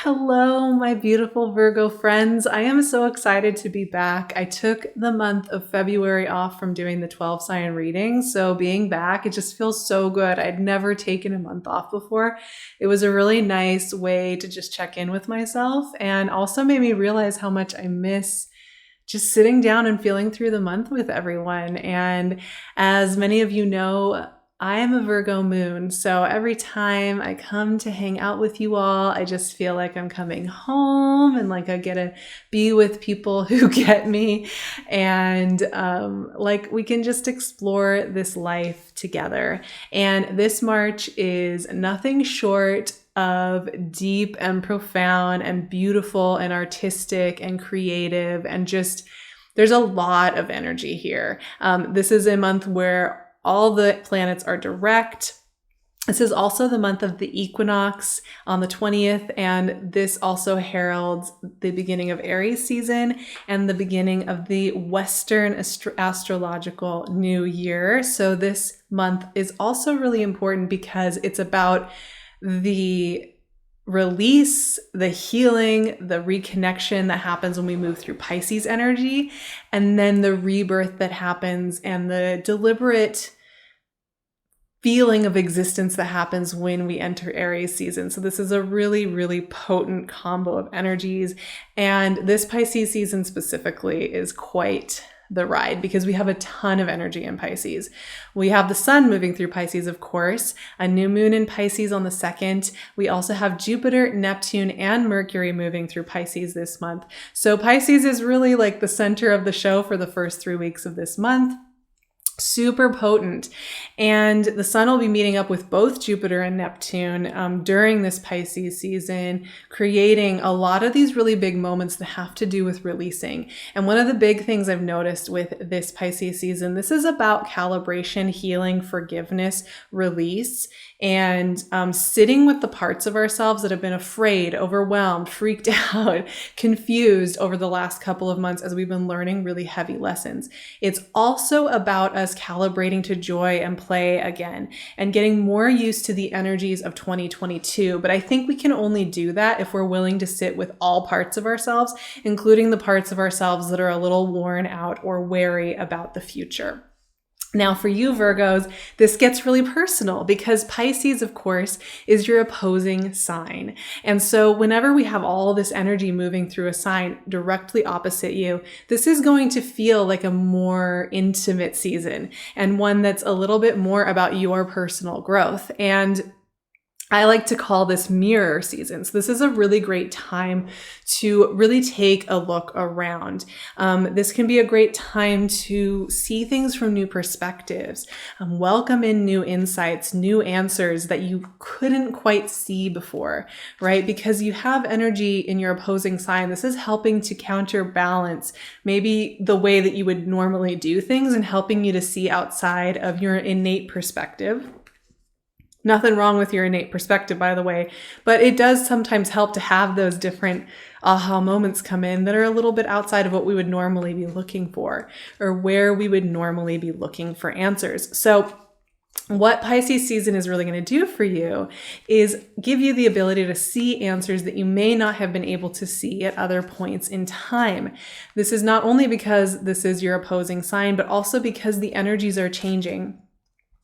Hello, my beautiful Virgo friends. I am so excited to be back. I took the month of February off from doing the 12 sign reading. So being back, it just feels so good. I'd never taken a month off before. It was a really nice way to just check in with myself and also made me realize how much I miss just sitting down and feeling through the month with everyone. And as many of you know, I am a Virgo moon, so every time I come to hang out with you all, I just feel like I'm coming home and like I get to be with people who get me, and like we can just explore this life together. And this March is nothing short of deep and profound and beautiful and artistic and creative, and just there's a lot of energy here. This is a month where all the planets are direct. This is also the month of the equinox on the 20th, and this also heralds the beginning of Aries season and the beginning of the Western astrological new year. So this month is also really important because it's about the release, the healing, the reconnection that happens when we move through Pisces energy, and then the rebirth that happens and the deliberate feeling of existence that happens when we enter Aries season. So this is a really, really potent combo of energies. And this Pisces season specifically is quite the ride because we have a ton of energy in Pisces. We have the sun moving through Pisces, of course, a new moon in Pisces on the 2nd. We also have Jupiter, Neptune, and Mercury moving through Pisces this month. So Pisces is really like the center of the show for the first 3 weeks of this month. Super potent. And the sun will be meeting up with both Jupiter and Neptune during this Pisces season, creating a lot of these really big moments that have to do with releasing. And one of the big things I've noticed with this Pisces season, this is about calibration, healing, forgiveness, release, and sitting with the parts of ourselves that have been afraid, overwhelmed, freaked out, confused over the last couple of months as we've been learning really heavy lessons. It's also about us calibrating to joy and play again and getting more used to the energies of 2022. But I think we can only do that if we're willing to sit with all parts of ourselves, including the parts of ourselves that are a little worn out or wary about the future. Now, for you Virgos, this gets really personal because Pisces, of course, is your opposing sign. And so whenever we have all this energy moving through a sign directly opposite you, this is going to feel like a more intimate season and one that's a little bit more about your personal growth. And I like to call this mirror season. So this is a really great time to really take a look around. This can be a great time to see things from new perspectives, welcome in new insights, new answers that you couldn't quite see before, right? Because you have energy in your opposing sign. This is helping to counterbalance maybe the way that you would normally do things and helping you to see outside of your innate perspective. Nothing wrong with your innate perspective, by the way, but it does sometimes help to have those different aha moments come in that are a little bit outside of what we would normally be looking for or where we would normally be looking for answers. So what Pisces season is really going to do for you is give you the ability to see answers that you may not have been able to see at other points in time. This is not only because this is your opposing sign, but also because the energies are changing.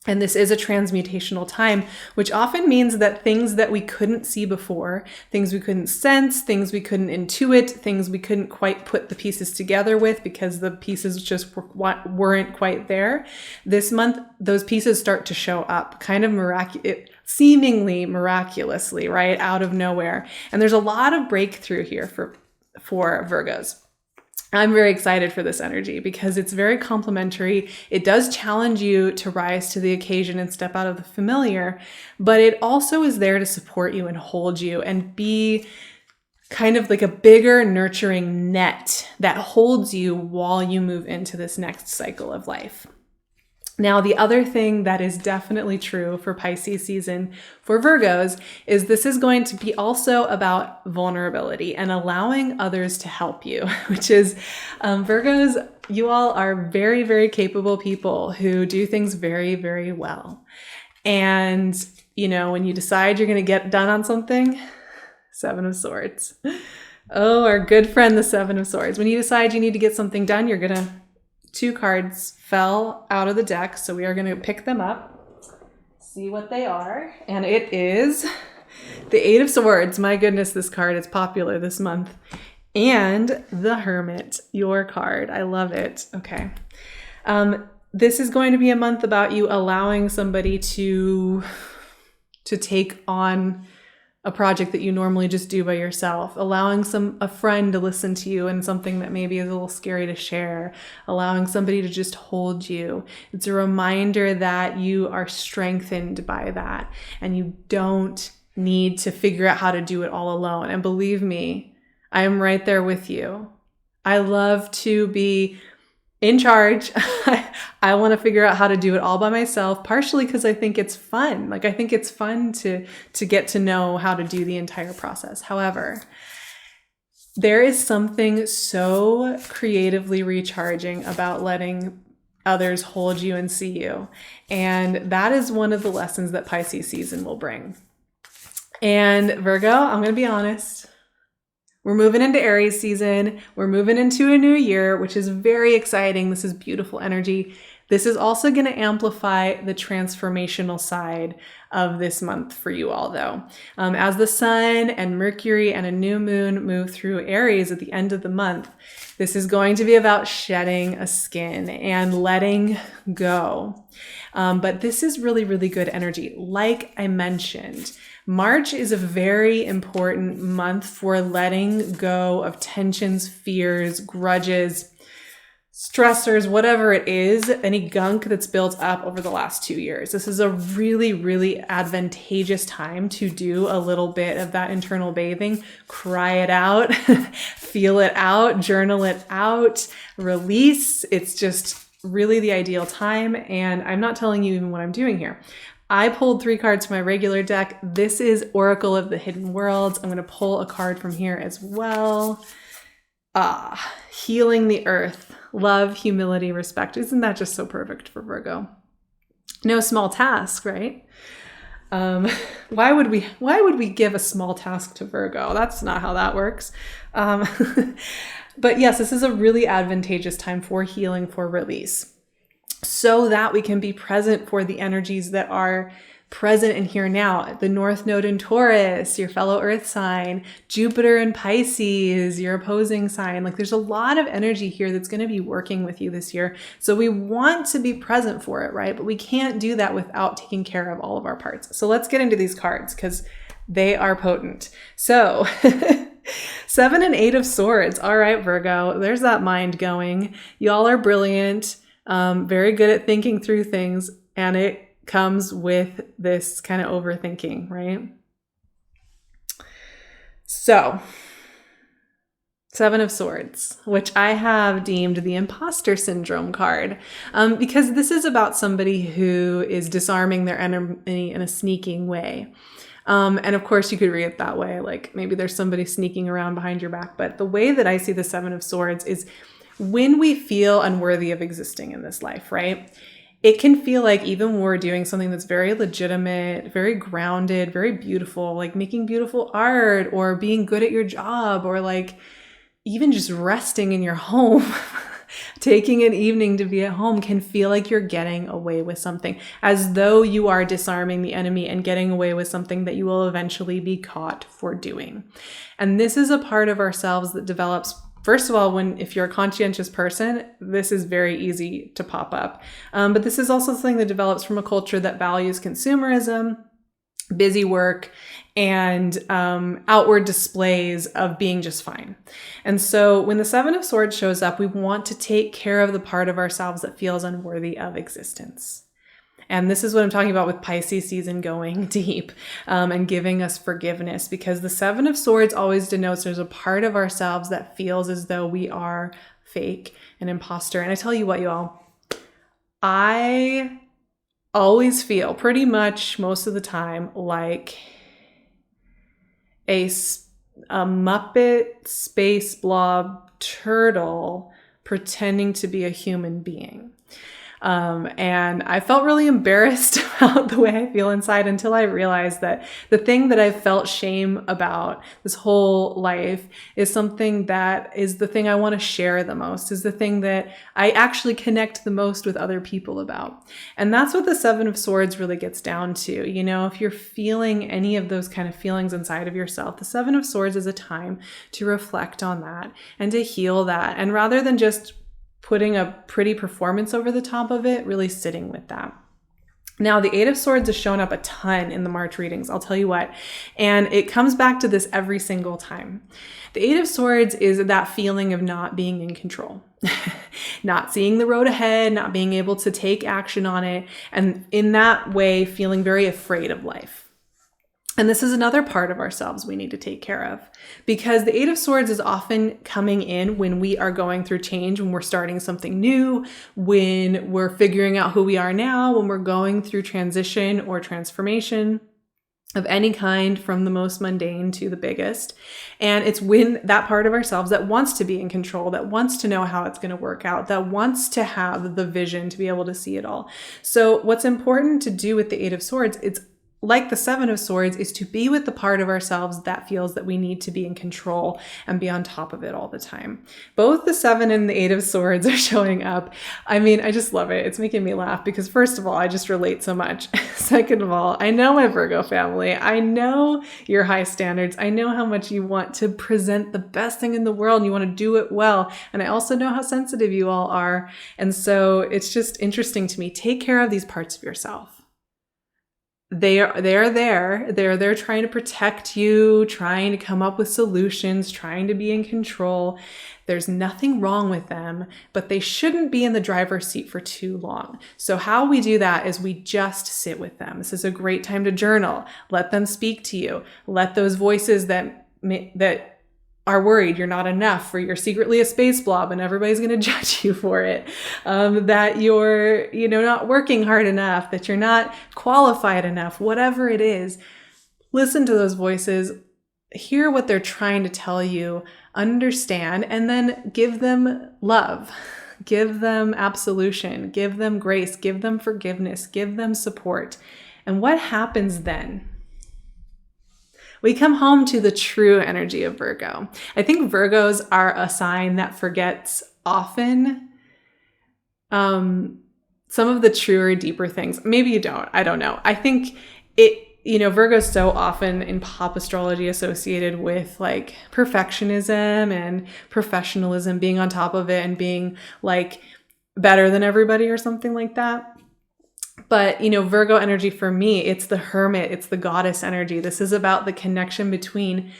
And this is a transmutational time, which often means that things that we couldn't see before, things we couldn't sense, things we couldn't intuit, things we couldn't quite put the pieces together with because the pieces just weren't quite there. This month, those pieces start to show up kind of seemingly miraculously, right? Out of nowhere. And there's a lot of breakthrough here for Virgos. I'm very excited for this energy because it's very complementary. It does challenge you to rise to the occasion and step out of the familiar, but it also is there to support you and hold you and be kind of like a bigger nurturing net that holds you while you move into this next cycle of life. Now, the other thing that is definitely true for Pisces season for Virgos is this is going to be also about vulnerability and allowing others to help you, which is Virgos, you all are very, very capable people who do things very, very well. And, you know, when you decide you're going to get done on something, Seven of Swords. Oh, our good friend, the Seven of Swords. When you decide you need to get something done, you're going to... 2 cards fell out of the deck, so we are going to pick them up, see what they are. And it is the Eight of Swords. My goodness, this card is popular this month. And the Hermit, your card. I love it. Okay. This is going to be a month about you allowing somebody to take on a project that you normally just do by yourself, allowing a friend to listen to you and something that maybe is a little scary to share, allowing somebody to just hold you. It's a reminder that you are strengthened by that and you don't need to figure out how to do it all alone. And believe me, I am right there with you. I love to be in charge. I want to figure out how to do it all by myself, partially because I think it's fun. Like, I think it's fun to get to know how to do the entire process. However, there is something so creatively recharging about letting others hold you and see you. And that is one of the lessons that Pisces season will bring. And Virgo, I'm going to be honest. We're moving into Aries season. We're moving into a new year, which is very exciting. This is beautiful energy. This is also going to amplify the transformational side of this month for you all, though. As the sun and Mercury and a new moon move through Aries at the end of the month, this is going to be about shedding a skin and letting go. But this is really, really good energy. Like I mentioned, March is a very important month for letting go of tensions, fears, grudges, stressors, whatever it is, any gunk that's built up over the last 2 years. This is a really, really advantageous time to do a little bit of that internal bathing, cry it out, feel it out, journal it out, release. It's just really the ideal time. And I'm not telling you even what I'm doing here. I pulled 3 cards from my regular deck. This is Oracle of the Hidden Worlds. I'm going to pull a card from here as well. Healing the earth, love, humility, respect. Isn't that just so perfect for Virgo? No small task, right? Why would we give a small task to Virgo? That's not how that works. But yes, this is a really advantageous time for healing, for release, so that we can be present for the energies that are present in here now. The North Node in Taurus, your fellow Earth sign, Jupiter in Pisces, your opposing sign. Like, there's a lot of energy here that's going to be working with you this year. So we want to be present for it, right? But we can't do that without taking care of all of our parts. So let's get into these cards because they are potent. So 7 and 8 of Swords. All right, Virgo, there's that mind going. Y'all are brilliant. Very good at thinking through things, and it comes with this kind of overthinking, right? So, 7 of Swords, which I have deemed the imposter syndrome card, because this is about somebody who is disarming their enemy in a sneaking way. And of course you could read it that way, like maybe there's somebody sneaking around behind your back, but the way that I see the 7 of Swords is when we feel unworthy of existing in this life, right? It can feel like even when we're doing something that's very legitimate, very grounded, very beautiful, like making beautiful art or being good at your job, or like even just resting in your home, taking an evening to be at home can feel like you're getting away with something, as though you are disarming the enemy and getting away with something that you will eventually be caught for doing. And this is a part of ourselves that develops. First of all, if you're a conscientious person, this is very easy to pop up. But this is also something that develops from a culture that values consumerism, busy work, and outward displays of being just fine. And so when the 7 of Swords shows up, we want to take care of the part of ourselves that feels unworthy of existence. And this is what I'm talking about with Pisces season going deep, and giving us forgiveness, because the 7 of Swords always denotes there's a part of ourselves that feels as though we are fake, an imposter. And I tell you what, y'all, I always feel pretty much most of the time like a Muppet space blob turtle pretending to be a human being. And I felt really embarrassed about the way I feel inside until I realized that the thing that I've felt shame about this whole life is something that is the thing I want to share the most, is the thing that I actually connect the most with other people about. And that's what the Seven of Swords really gets down to. You know, if you're feeling any of those kind of feelings inside of yourself, the Seven of Swords is a time to reflect on that and to heal that. And rather than just putting a pretty performance over the top of it, really sitting with that. Now, the Eight of Swords has shown up a ton in the March readings, I'll tell you what, and it comes back to this every single time. The Eight of Swords is that feeling of not being in control, not seeing the road ahead, not being able to take action on it, and in that way, feeling very afraid of life. And this is another part of ourselves we need to take care of, because the Eight of Swords is often coming in when we are going through change, when we're starting something new, when we're figuring out who we are now, when we're going through transition or transformation of any kind, from the most mundane to the biggest. And it's when that part of ourselves that wants to be in control, that wants to know how it's going to work out, that wants to have the vision to be able to see it all. So what's important to do with the Eight of Swords, it's like the Seven of Swords, is to be with the part of ourselves that feels that we need to be in control and be on top of it all the time. Both the Seven and the Eight of Swords are showing up. I mean, I just love it. It's making me laugh because, first of all, I just relate so much. Second of all, I know my Virgo family. I know your high standards. I know how much you want to present the best thing in the world and you want to do it well. And I also know how sensitive you all are. And so it's just interesting to me. Take care of these parts of yourself. They're there trying to protect you, trying to come up with solutions, trying to be in control. There's nothing wrong with them, but they shouldn't be in the driver's seat for too long. So how we do that is we just sit with them. This is a great time to journal. Let them speak to you. Let those voices that are worried you're not enough, or you're secretly a space blob and everybody's going to judge you for it, that you're, not working hard enough, that you're not qualified enough, whatever it is, listen to those voices, hear what they're trying to tell you, understand, and then give them love, give them absolution, give them grace, give them forgiveness, give them support. And what happens then? We come home to the true energy of Virgo. I think Virgos are a sign that forgets often some of the truer, deeper things. Maybe you don't. I don't know. I think Virgo is so often in pop astrology associated with like perfectionism and professionalism, being on top of it and being like better than everybody or something like that. But, Virgo energy for me, it's the hermit, it's the goddess energy. This is about the connection between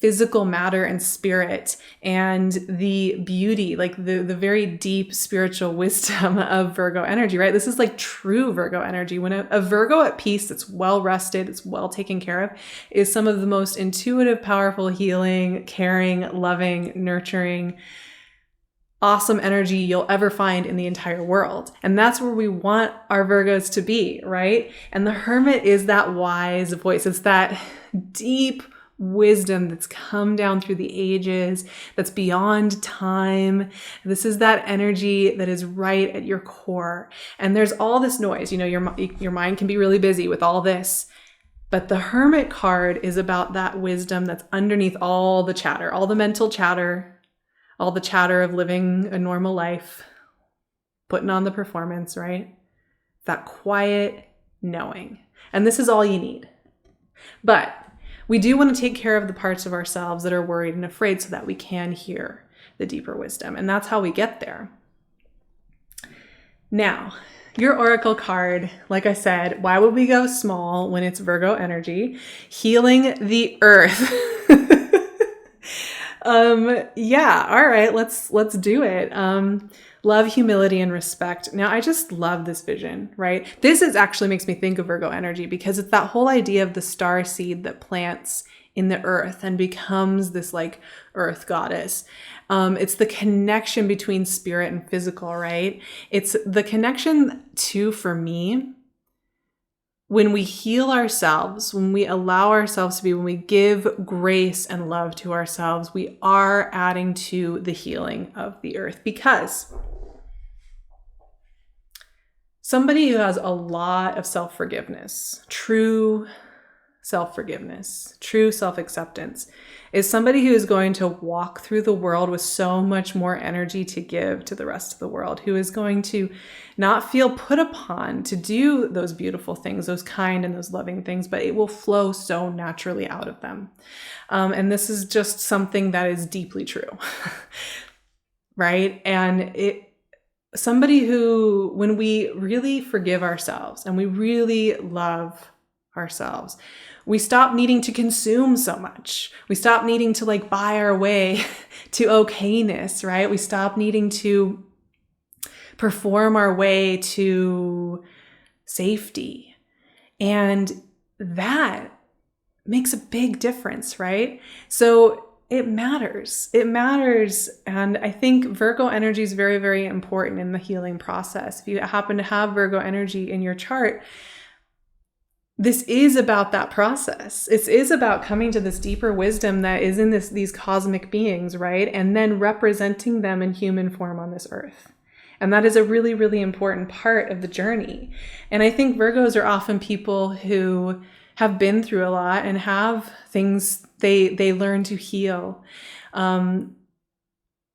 physical matter and spirit and the beauty, like the very deep spiritual wisdom of Virgo energy, right? This is like true Virgo energy. When a Virgo at peace, that's well rested, it's well taken care of, is some of the most intuitive, powerful, healing, caring, loving, nurturing, awesome energy you'll ever find in the entire world. And that's where we want our Virgos to be, right? And the hermit is that wise voice. It's that deep wisdom that's come down through the ages, that's beyond time. This is that energy that is right at your core. And there's all this noise, your mind can be really busy with all this. But the Hermit card is about that wisdom that's underneath all the chatter, all the mental chatter, all the chatter of living a normal life, putting on the performance, right? That quiet knowing. And this is all you need. But we do want to take care of the parts of ourselves that are worried and afraid so that we can hear the deeper wisdom. And that's how we get there. Now, your oracle card, like I said, why would we go small when it's Virgo energy? Healing the earth. Yeah, all right, let's do it. Love, humility, and respect. Now, I just love this vision, right? This actually makes me think of Virgo energy because it's that whole idea of the star seed that plants in the earth and becomes this like earth goddess. It's the connection between spirit and physical, right? It's the connection too, for me, when we heal ourselves, when we allow ourselves to be, when we give grace and love to ourselves, we are adding to the healing of the earth, because somebody who has a lot of self-forgiveness, true self-forgiveness, true self-acceptance, is somebody who is going to walk through the world with so much more energy to give to the rest of the world, who is going to not feel put upon to do those beautiful things, those kind and those loving things, but it will flow so naturally out of them. And this is just something that is deeply true, right? And somebody who, when we really forgive ourselves and we really love ourselves, we stop needing to consume so much. We stop needing to like buy our way to okayness, right? We stop needing to perform our way to safety. And that makes a big difference, right? So it matters. It matters. And I think Virgo energy is very, very important in the healing process. If you happen to have Virgo energy in your chart, this is about that process. It is about coming to this deeper wisdom that is in these cosmic beings, right? And then representing them in human form on this earth. And that is a really, really important part of the journey. And I think Virgos are often people who have been through a lot and have things they learn to heal. And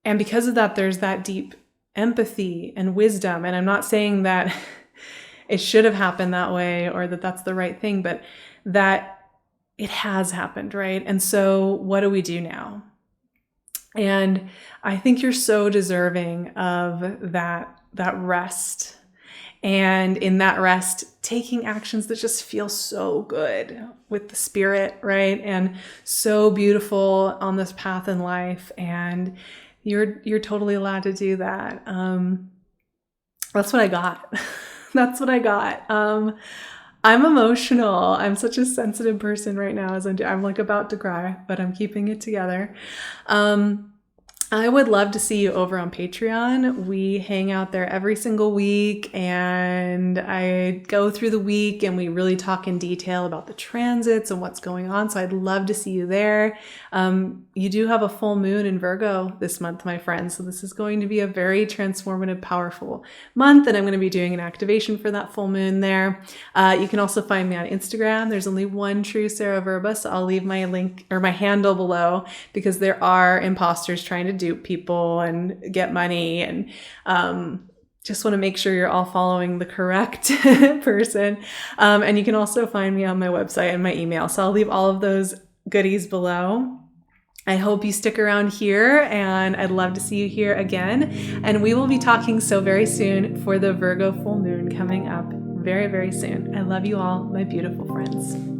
because of that, there's that deep empathy and wisdom. And I'm not saying that it should have happened that way or that that's the right thing, but that it has happened, right? And so what do we do now? And I think you're so deserving of that rest. And in that rest, taking actions that just feel so good with the spirit, right? And so beautiful on this path in life. And you're totally allowed to do that. That's what I got. That's what I got. I'm emotional. I'm such a sensitive person right now as I'm like about to cry, but I'm keeping it together. I would love to see you over on Patreon. We hang out there every single week and I go through the week and we really talk in detail about the transits and what's going on. So I'd love to see you there. You do have a full moon in Virgo this month, my friends. So this is going to be a very transformative, powerful month. And I'm going to be doing an activation for that full moon there. You can also find me on Instagram. There's only one true Sarah Vrba. So I'll leave my link or my handle below because there are imposters trying to dupe people and get money, and just want to make sure you're all following the correct person. And you can also find me on my website and my email. So I'll leave all of those goodies below. I hope you stick around here and I'd love to see you here again. And we will be talking so very soon for the Virgo full moon coming up very, very soon. I love you all, my beautiful friends.